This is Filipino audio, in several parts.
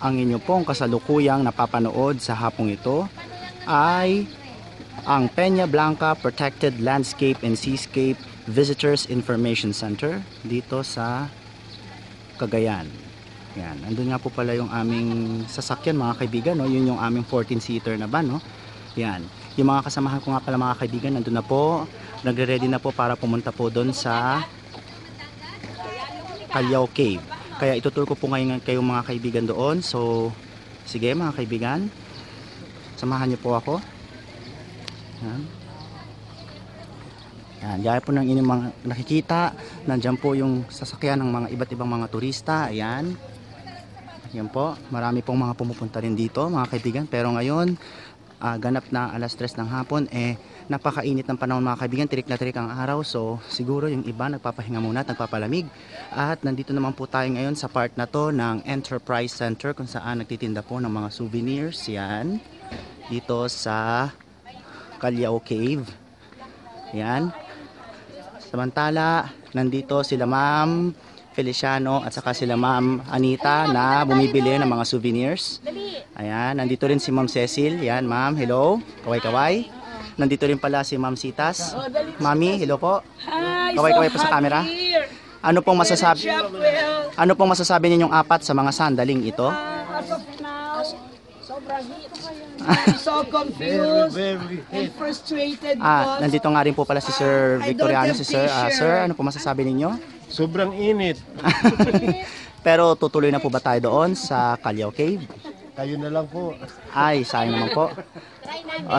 Ang inyo pong kasalukuyang napapanood sa hapong ito ay ang Peña Blanca Protected Landscape and Seascape Visitors Information Center dito sa Cagayan. Yan, nandun nga po pala yung aming sasakyan mga kaibigan, no? Yun yung aming 14-seater na van, no? Yan, yung mga kasamahan ko nga pala mga kaibigan, nandun na po, nagre-ready na po para pumunta po doon sa Callao Cave. Kaya itutur ko po ngayon kayong mga kaibigan doon. So, sige mga kaibigan, samahan niyo po ako. Yan. Yan, gaya po ng inyong mga nakikita, nandiyan po yung sasakyan ng mga iba't ibang mga turista. Ayan. Yan po, marami pong mga pumupunta rin dito mga kaibigan. Pero ngayon, ganap na alas 3 ng hapon, napakainit ng panahon mga kaibigan, tirik na tirik ang araw. So siguro yung iba nagpapahinga muna at nagpapalamig. At nandito naman po tayo ngayon sa part na to ng Enterprise Center kung saan nagtitinda po ng mga souvenirs. Yan, dito sa Callao Cave. Yan. Samantala, nandito sila Ma'am Feliciano at saka sila Ma'am Anita na bumibili ng mga souvenirs. Ayan, nandito rin si Ma'am Cecil. Yan, Ma'am, hello. Kaway-kaway. Nandito rin pala si Ma'am Sitas. Mami, hello po. Kaway-kaway po sa camera. Ano pong masasabi ninyong apat sa mga sandaling ito? I'm so confused and frustrated. Nandito nga rin po pala si Sir Victoriano. Si Sir, Sir, ano po masasabi ninyo? Sobrang init. Pero tutuloy na po ba tayo doon sa Callao Cave? Kayo na lang po. Ay, sayang naman po.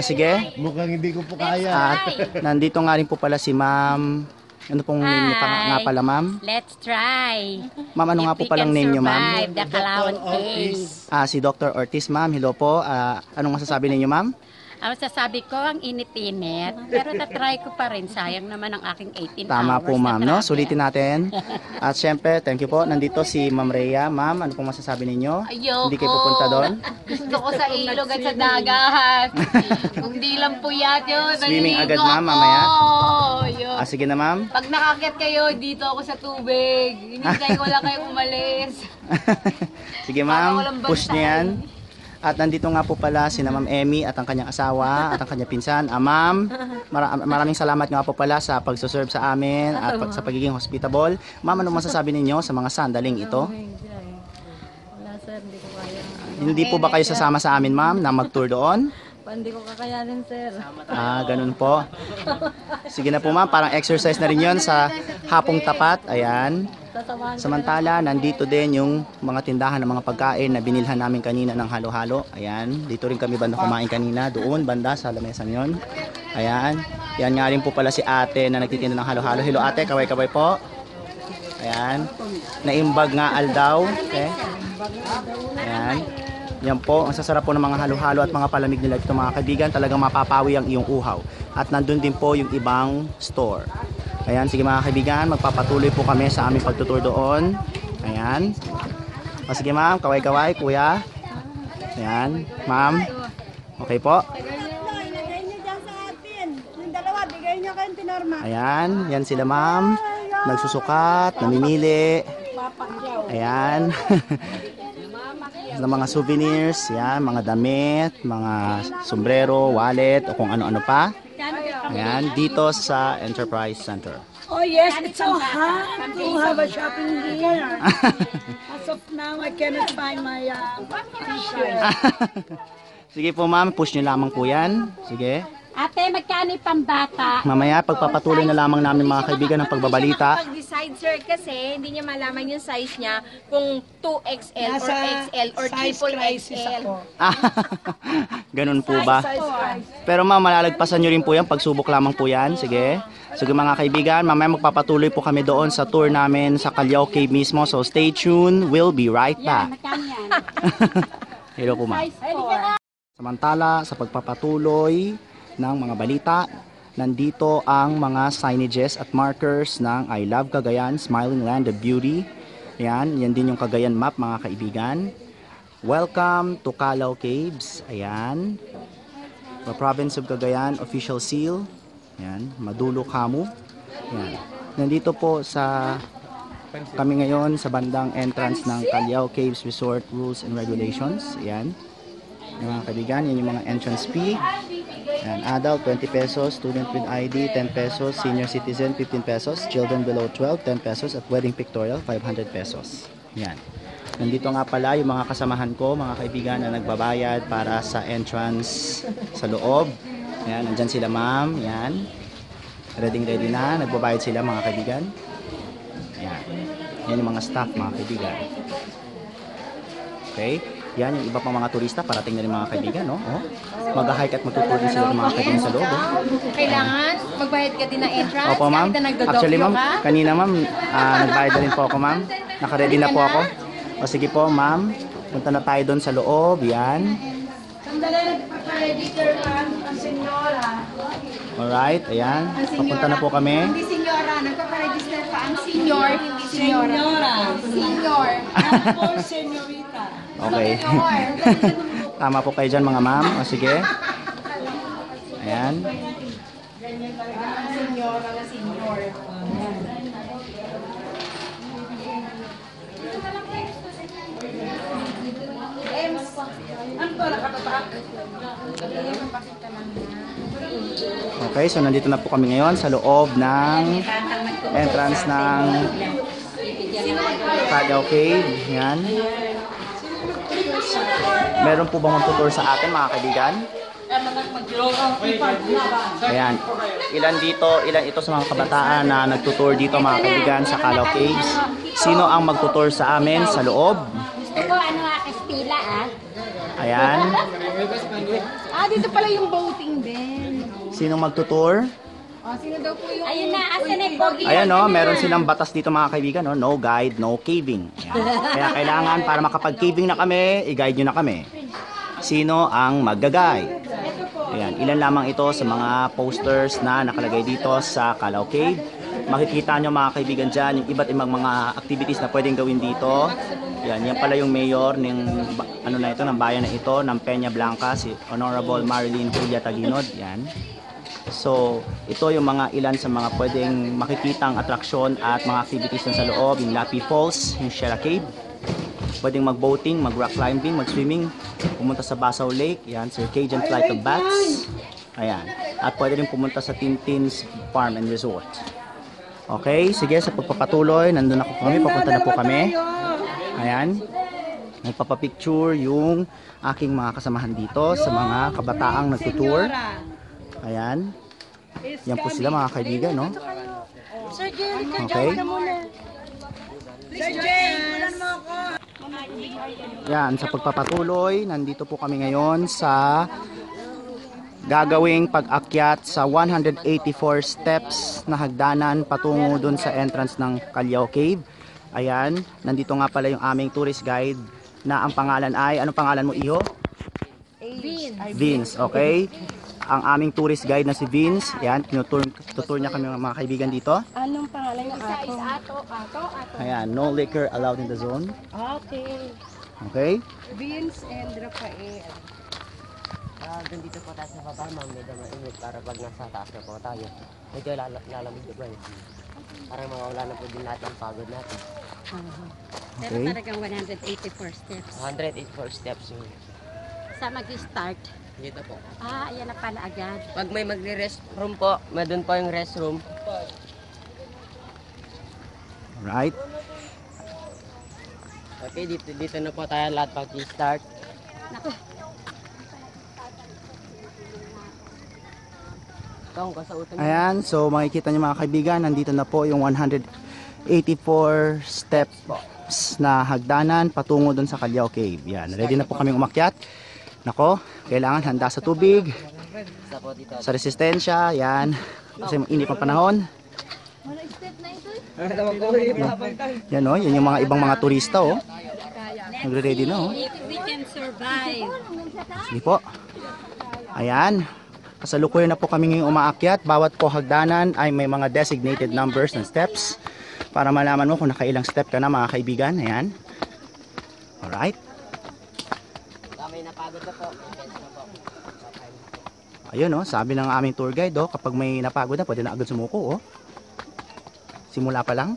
Sige. Mukhang hindi ko po kaya. At nandito nga rin po pala si Ma'am. Ano pong name niyo nga pala, Ma'am? Let's try. Ma'am, ano nga po palang name niyo, Ma'am? The Calawan Cave. Si Dr. Ortiz, Ma'am. Hello po. Anong masasabi ninyo, Ma'am? Ang sasabi ko, ang init-init. Pero tatry ko pa rin. Sayang naman ang aking 18 Tama hours po, Ma'am, na no? travel. Sulitin natin. At syempre, thank you po. Nandito si Ma'am Rhea. Ma'am, ano pong masasabi ninyo? Ayoko. Hindi kayo pupunta doon? Gusto ko sa ilog at sa dagat. Kung di lang po yan yun. Swimming naliligo agad, ma'am, ako. mamaya? Yun. Sige na, Ma'am. Pag nakakit kayo, dito ako sa tubig. Hinintay ko lang kayo umalis. Sige, Para Ma'am. walang Push niyo yan. At nandito nga po pala si Ma'am Emmy at ang kanyang asawa at ang kanyang pinsan. Ma'am, maraming salamat nga po pala sa pagsuserve sa amin at sa pagiging hospitable. Ma'am, ano masasabi ninyo sa mga sandaling ito? Wala sir, hindi ko kaya. Hindi po ba kayo sasama sa amin, Ma'am, na mag-tour doon? Hindi ko kakayanin sir. Ganun po. Sige na po, Ma'am, parang exercise na rin yon sa hapong tapat. Ayan. Sasamahan ko Samantala, nandito din yung mga tindahan ng mga pagkain na binilhan namin kanina ng halo-halo. Ayan, dito rin kami banda kumain kanina, doon banda sa lamesan yon. Ayan, yan nga rin po pala si ate na nagtitinda ng halo-halo. Hello ate, kaway-kaway po. Ayan, naimbag nga aldaw. Okay. Ayan, yan po, ang sasarap po ng mga halo-halo at mga palamig nila dito mga kaibigan. Talagang mapapawi ang iyong uhaw. At nandun din po yung ibang store. Ayan, sige mga kaibigan, magpapatuloy po kami sa aming pagtutur doon. Ayan. Sige ma'am, kaway-kaway, kuya. Ayan, ma'am. Okay po. Ilagay niyo dyan sa atin. Yung dalawa, bigay niyo kayong tinorma. Ayan, yan sila ma'am. Nagsusukat, namimili. Ayan. ng mga souvenirs, yan, mga damit, mga sombrero, wallet, o kung ano-ano pa. Ayan, dito sa Enterprise Center. Oh yes, it's so hard to have a shopping here. As of now, I cannot find my t-shirt. Sige po ma'am, push nyo lamang po yan. Sige. Ate, magkano yung pambata? Mamaya, pagpapatuloy na lamang namin mga kaibigan ng pagbabalita. Pag-decide sir kasi hindi niya malaman yung size niya kung 2XL or XL or triple XL. Ganun po ba? Pero ma'am, malalagpasan nyo rin po yan. Pagsubok lamang po yan. Sige. Sige mga kaibigan, mamaya magpapatuloy po kami doon sa tour namin sa Callao Cave mismo. So stay tuned. We'll be right back. Magkano yan? Hello po ma'am. Samantala, sa pagpapatuloy ng mga balita, nandito ang mga signages at markers ng I Love Cagayan, Smiling Land of Beauty. Ayan, yan din yung Cagayan map mga kaibigan. Welcome to Callao Caves. Ayan. The Province of Cagayan official seal. Ayan, Madulo Kamu. Ayan. Nandito po sa kami ngayon sa bandang entrance ng Callao Caves Resort Rules and Regulations. Ayan. Yung mga kaibigan, yan yung mga entrance fee. Ayan, adult 20 pesos, student with ID 10 pesos, senior citizen 15 pesos, children below 12 10 pesos, at wedding pictorial 500 pesos. Ayan. Nandito nga pala yung mga kasamahan ko, mga kaibigan na nagbabayad para sa entrance sa loob. Ayan, nandyan sila ma'am. Ayan. Ready na. Nagbabayad sila mga kaibigan. Ayan. Yan yung mga staff mga kaibigan. Okay. Yan yung iba pang mga turista. Parating na rin mga kaibigan. No? Oh. Mag-hike at magtutur din sila ng mga kaibigan sa loob. Oh. Kailangan magbayad ka din ng entrance. Opo ma'am. Kahit na nagdodokyo Actually ma'am, ka. kanina ma'am, nagbayad na rin po ako ma'am. Nakaready na po ako. O sige po ma'am, punta na tayo doon sa loob. Yan. Sandali, nagpaparegister ang senyora. Alright, ayan. Papunta na po kami. Hindi senyora, nagpaparegister pa ang senior, hindi senyora. Senyora. Senior. Not for senyorita. Okay. Tama po kayo dyan mga ma'am. O sige. Ayan. Senior, mga senior. Okay, so nandito na po kami ngayon sa loob ng entrance ng Callao Cave. Ayan. Meron po bang magtutur sa atin mga kaibigan? Ayan. Ilan ito sa mga kabataan na nagtutur dito mga kaibigan sa Callao Caves? Sino ang magtutur sa amin sa loob? Gusto ko ano Castilla Ayan. Dito pala yung boating din. Sino magtutur? Sino daw po yung... Ayun na, asan na yung pogi? Ayan no, meron silang batas dito mga kaibigan, no? No guide, no caving. Ayan. Kaya kailangan para makapag-caving na kami, i-guide nyo na kami. Sino ang magga-guide? Ayan, ilan lamang ito sa mga posters na nakalagay dito sa Callao Cave. Makikita nyo mga kaibigan dyan yung iba't ibang mga activities na pwedeng gawin dito. Yan pala yung mayor ng ng bayan na ito, ng Peña Blanca, si Honorable Marilyn Julia Taguinod. Yan. So, ito yung mga ilan sa mga pwedeng makikitang atraksyon at mga activities na sa loob. Yung Lapi Falls, yung Shera Cave. Pwedeng mag-boating, mag-rock climbing, mag-swimming, pumunta sa Basaw Lake. Yan, Circadian Flight of Bats. Ayan. At pwede rin pumunta sa Tintin's Farm and Resort. Okay, sige, sa pagpapatuloy, nandun na po kami, papunta na po kami. Ayan. Nagpapapicture yung aking mga kasamahan dito sa mga kabataang nagtutour. Ayan. Yan po sila mga kaibigan, no? Sir Jerry, Okay. Sir Jerry, ulan mo ako. Yan, sa pagpapatuloy, nandito po kami ngayon sa gagawing pag-akyat sa 184 steps na hagdanan patungo dun sa entrance ng Callao Cave. Ayan, nandito nga pala yung aming tourist guide na ang pangalan ay, anong pangalan mo, Iho? Vince, okay. Ang aming tourist guide na si Vince, yan, tutur niya kami mga kaibigan dito. Anong pangalan niyo? Ato. Ayan, no liquor allowed in the zone. Okay. Okay? Vince and Rafael. Dito po tayo sa baba, ma'am. Medyo mainit para pag nasa taas na po tayo. Medyo lalamig na ba yun? Para mawala na po din natin ang pagod natin. Pero Okay. talagang 184 steps. 184 steps yun. Sa mag-start. Dito po. Ayan na pala agad. Pag may magre-restroom po, doon po yung restroom. Right? Okay, dito na po tayo lahat pag-start. Naku, Ayan, so makikita niyo mga kaibigan, nandito na po yung 184 steps na hagdanan patungo dun sa Callao Cave. Yan, ready na po kaming umakyat. Nako, kailangan handa sa tubig, sa resistensya, yan. Kasi mainit ang panahon. Yan o, yan yung mga ibang mga turista o. Nagre-ready na o. if we can survive. Sige po. Ayan. Kasalukuyan na po kami ngayong umaakyat. Bawat po hagdanan ay may mga designated numbers ng steps para malaman mo kung nakailang step ka na mga kaibigan. Ayan. Alright. Ayun o, sabi ng aming tour guide kapag may napagod na pwede na agad sumuko Simula pa lang.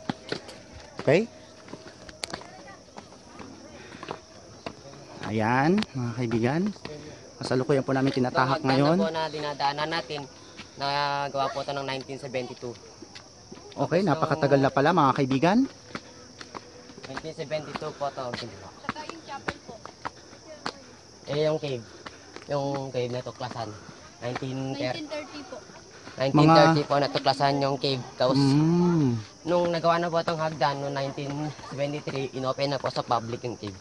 Okay. Ayan, mga kaibigan. Kasalukuyan po namin tinatahak ngayon. Ito ang hagdan na po na dinadaanan natin. Nagawa po ito ng 1972. Okay, napakatagal na pala mga kaibigan. 1972 po ito. Yung cave. Yung cave na tuklasan. 1930 po. 1930 po natuklasan yung cave. Tapos nung nagawa na po itong hagdan noong 1973, inopen na po sa public yung cave.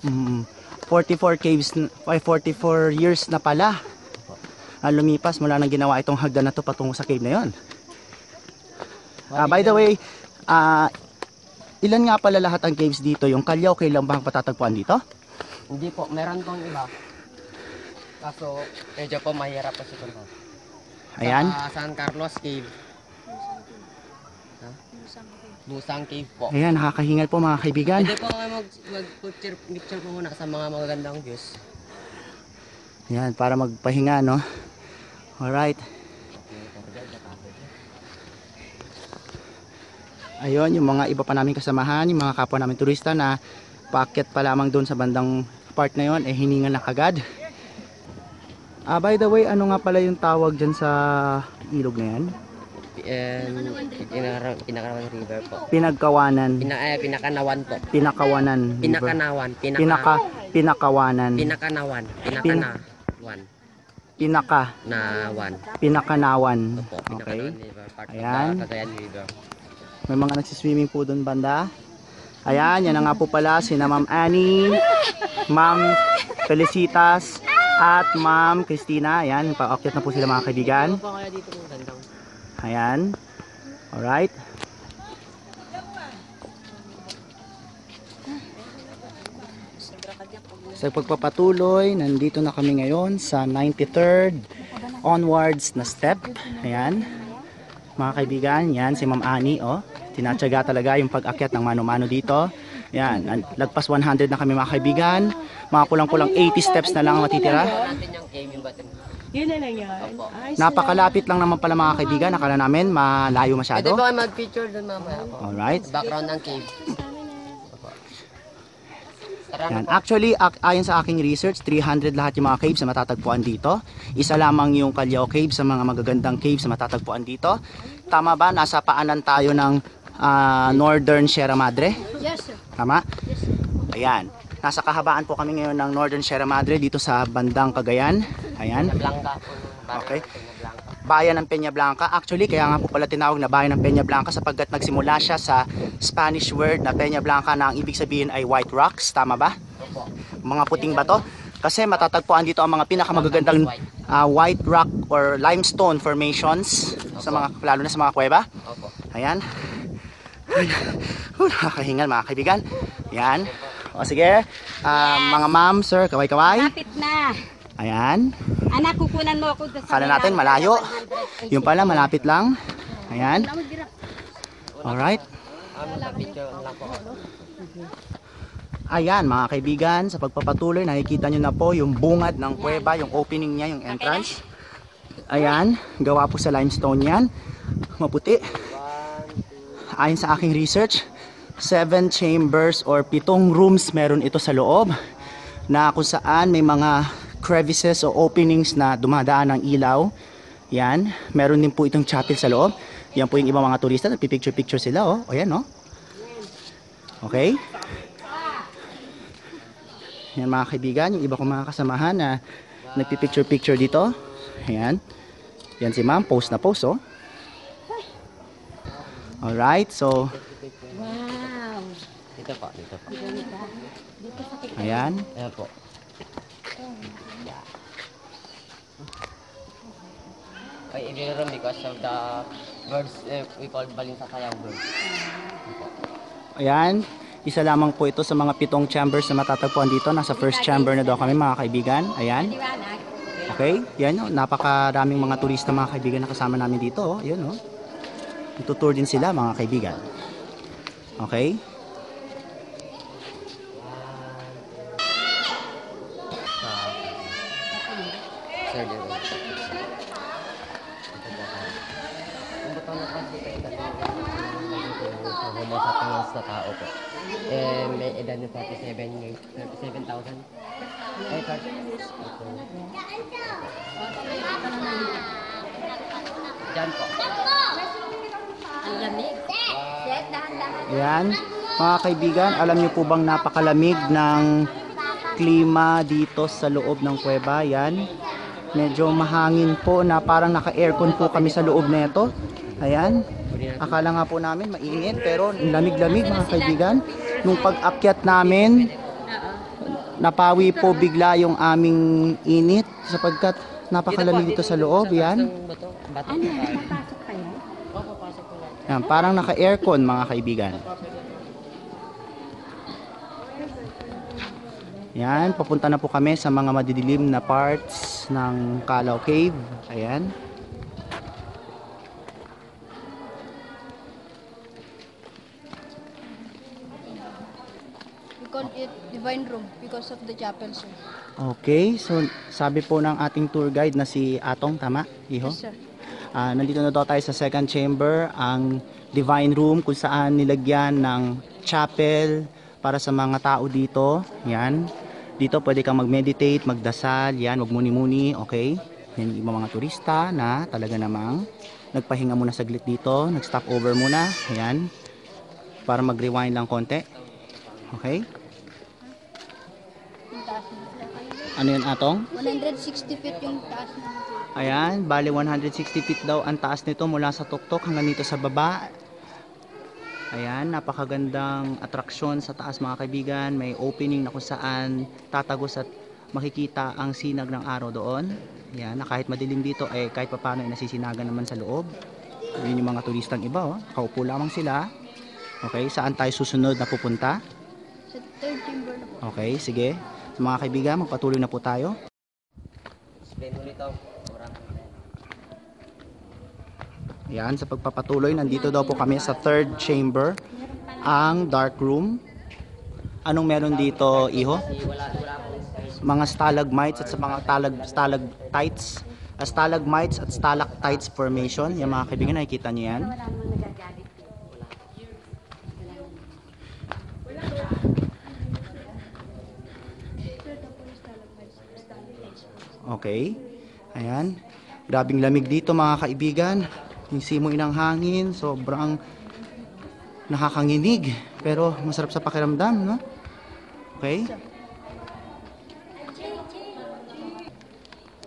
44 caves, 44 years na pala ang lumipas mula nang ginawa itong hagdan na to patungo sa cave na yon. By the way, ilan nga pala lahat ang caves dito? Yung Calao, kailan ba ang patatagpuan dito? Hindi po, meron pong iba. Kaso medyo po mahirap po si Kunto. Ayan. Sa San Carlos Cave. Busang Cave po. Ayan, nakakahingal po mga kaibigan. Pwede po kayo mag-picture po muna sa mga magagandang views. Ayan, para magpahinga, no? Alright. Ayun, yung mga iba pa namin kasamahan, yung mga kapwa namin turista na paakyat pa lamang doon sa bandang part na yon, hiningal na kagad. By the way, ano nga pala yung tawag dyan sa ilog na yan? Pinakanawan River po. Pinagkawanan. Pinakanawan po. Pinakawanan. Pinakanawan. Pinakawanan. Pinakanawan. Pinakanawan. Pinakanawan. Opo, Okay. Pinakanawan River. Part Ayan. of the Cagayan River. May mga nagsiswimming po doon banda. Ayan, yan na nga po pala sina Ma'am Annie, Ma'am Felicitas, at Ma'am Christina. Ayan, paakyat na po sila mga kaibigan. Ano po kaya dito ng gandang? Ayan. Alright. Sa pagpapatuloy, nandito na kami ngayon sa 93rd onwards na step. Ayan. Mga kaibigan, yan si Ma'am Annie, oh. Tinatsaga talaga yung pag-akyat ng mano-mano dito. Yan, lagpas 100 na kami mga kaibigan. Mga kulang-kulang 80 steps na lang ang matitira. Natin yung cave yung button. Yun na lang yun. Napakalapit lang naman pala mga kaibigan. Akala namin malayo Pwede masyado. po kayo mag-picture doon mamaya po. Alright. Background ng cave. Tara na Yan. po. Actually, ayon sa aking research, 300 lahat yung mga caves na matatagpuan dito. Isa lamang yung Calao Cave sa mga magagandang caves na matatagpuan dito. Tama ba? Nasa paanan tayo ng Northern Sierra Madre? Yes, sir. Tama? Ayan. Nasa kahabaan po kami ngayon ng Northern Sierra Madre dito sa bandang Cagayan. Ayan. Blanca po. Okay. Blanca. Bayan ng Peña Blanca. Actually, kaya nga po pala tinawag na Bayan ng Peña Blanca sapagkat nagsimula siya sa Spanish word na Peña Blanca na ang ibig sabihin ay white rocks. Tama ba? Opo. Mga puting bato. Kasi matatagpuan dito ang mga pinakamagagandang white rock or limestone formations sa mga, lalo na sa mga kuweba. Opo. Ayan. Nakakahingal mga kaibigan. Ayan. O sige, mga ma'am, sir, kaway-kaway. Lapit na. Ayan. Anak, kukunan mo ako sa Kala natin malayo. Yung pala, malapit lang. Ayan. Alright. Picture lang po. Ayan mga kaibigan, sa pagpapatuloy, nakikita nyo na po yung bungad ng kuweba, yung opening niya, yung entrance. Ayan, gawa po sa limestone yan. Maputi. Ayon sa aking research, 7 chambers or 7 rooms meron ito sa loob na kung saan may mga crevices o openings na dumadaan ng ilaw. Yan, meron din po itong chapel sa loob. Yan po yung ibang mga turista, nagpipicture-picture sila, oh. O yan, oh. Okay? Yan mga kaibigan, yung iba kong mga kasamahan na nagpipicture-picture dito. Ayan. Yan si ma'am, post na post, oh. Alright, so Wow. Dito po, dito po. ayan. Ayan po. Ay, room because of the birds we call balinsasayang birds. Ayan. Isa lamang po ito sa mga 7 chambers na matatagpuan dito. Nasa first chamber na daw kami mga kaibigan. Ayan. Okay. Yan, oh. Napakaraming mga turista mga kaibigan na kasama namin dito. Oh. Ayan, oh. Tutur din sila mga kaibigan. Okay. Sir, dito. Homo sapiens na tao po. May edad na 37,000. Diyan po. Ang lamig. Ayan, mga kaibigan, alam niyo po bang napakalamig ng klima dito sa loob ng kuweba? Yan, medyo mahangin po na parang naka-aircon po kami sa loob na ito. Ayan, akala nga po namin mainit pero lamig-lamig mga kaibigan. Nung pag-akyat namin, napawi po bigla yung aming init sapagkat napakalamig dito sa loob. Yan. Yan, parang naka-aircon mga kaibigan. Yan, papunta na po kami sa mga madidilim na parts ng Calao Cave. Ayan. We call it Divine Room because of the chapel, sir. Okay, so sabi po ng ating tour guide na si Atong, tama? Iho? Yes, sir. Nandito na daw tayo sa second chamber, ang Divine Room kung saan nilagyan ng chapel para sa mga tao dito. Yan. Dito pwede kang mag-meditate, magdasal, yan, wag muni-muni, okay? Yan yung ibang mga turista na talaga namang nagpahinga muna saglit dito, nag-stop over muna, yan, para mag-rewind lang konti. Okay? Yung taas niya. Ano yun, Atong? 160 feet yung taas niya. Ayan, bali 160 feet daw ang taas nito mula sa tuktok hanggang dito sa baba. Ayan, napakagandang atraksyon sa taas mga kaibigan. May opening na kung saan tatagos at makikita ang sinag ng araw doon. Ayan, na kahit madilim dito ay kahit papano ay nasisinagan naman sa loob. Yun yung mga turistang iba, oh. Kaupo lamang sila. Okay, saan tayo susunod na pupunta? Sa third chamber na po. Okay, sige. So, mga kaibigan, magpatuloy na po tayo. Explain ulit ako. Yan, sa pagpapatuloy, nandito daw po kami sa third chamber, ang dark room. Anong meron dito, Iho? Mga stalagmites at sa mga stalactites. Stalagmites at stalactites formation. Yung mga kaibigan, nakikita niyo yan. Okay. Ayan. Grabing lamig dito mga kaibigan. Yung simoy ng hangin, sobrang nakakanginig. Pero masarap sa pakiramdam, no? Okay?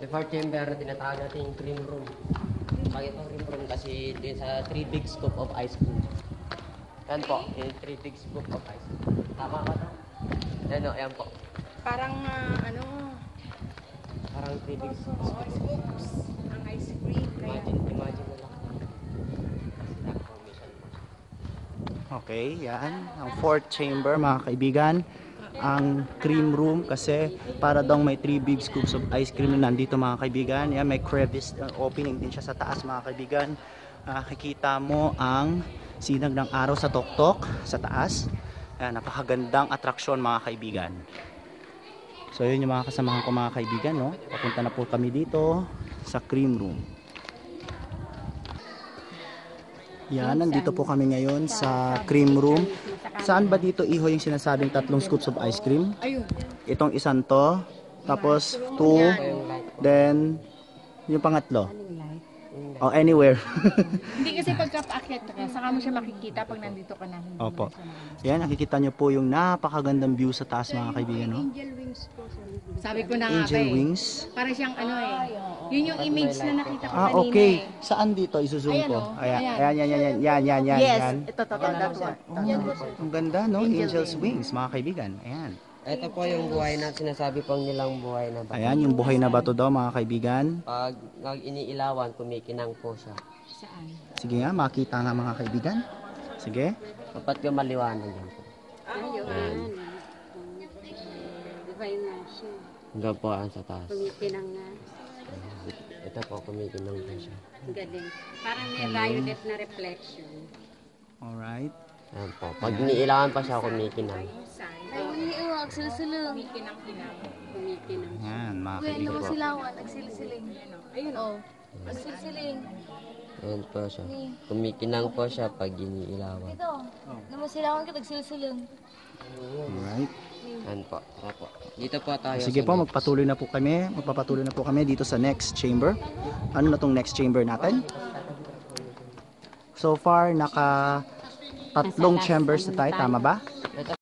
The fourth chamber na tinatawag natin yung cream room. Bakit ito cream room? Kasi din sa 3 big scoop of ice cream. Yan po, yung 3 big scoop of ice cream. Tama ba ito? Yan o, yan po. Parang Parang 3 big scoop. scoops ang ice cream. Kaya Imagine na lang. Stack formation po. Okay, yan. Ang fourth chamber, mga kaibigan. Ang cream room kasi para daw may 3 big scoops of ice cream na nandito mga kaibigan. Yan, may crevice opening din siya sa taas mga kaibigan. Kikita mo ang sinag ng araw sa tuktok sa taas. Yan, napakagandang atraksyon mga kaibigan. So yun yung mga kasamahan ko mga kaibigan, no? Papunta na po kami dito sa cream room. Yan, nandito po kami ngayon sa cream room. Saan ba dito, Iho, yung sinasabing 3 scoops of ice cream? ayun. Itong isang to, tapos 2, then yung pangatlo. Oh, anywhere. Hindi kasi pagkapaakyat ka, saka mo siya makikita pag nandito ka na. Opo. Yan, nakikita nyo po yung napakagandang view sa taas mga kaibigan, no? Angel wings po, sir. Sabi ko na nga Angel eh. wings. Para siyang ano eh. Yun yung image na nakita ko Ah, kanina okay. eh. Saan dito? Isuzoom Ayan, ko. oh. Ayan, Ayan. ayan, yan. Yes, Yan. ito, that one. Oh, ang ganda, no? Angel's wings, mga kaibigan. Ayan. Ito po yung buhay na sinasabi pong nilang buhay na bato. Ayan, yung buhay na bato daw, mga kaibigan. Pag iniilawan, kumikinang po siya. Sige nga, makita nga mga kaibigan. Sige. Dapat ka maliwanag yan po. Ayun. Divine na siya. Hanggang po ang sa taas. Kumikinang nga. Ito po, kumikinang po siya. Galing. Parang may violet na reflection. Alright. Ayan po. Pag iniilawan pa siya, kumikinang. Agsilsiling. Kumikinang. Ayan, mga Kuya, kaibigan po. lumasilawan. Agsilsiling. Ayun, oh. Agsilsiling. Ayan po siya. Kumikinang po siya pag iniilawan. Ito. Lumasilawan ka, agsilsiling. Alright. Yan po. Opo. Dito po tayo. Sige sa po, next. magpapatuloy na po kami dito sa next chamber. Ano na tong next chamber natin? So far, naka tatlong chambers na tayo, tama ba?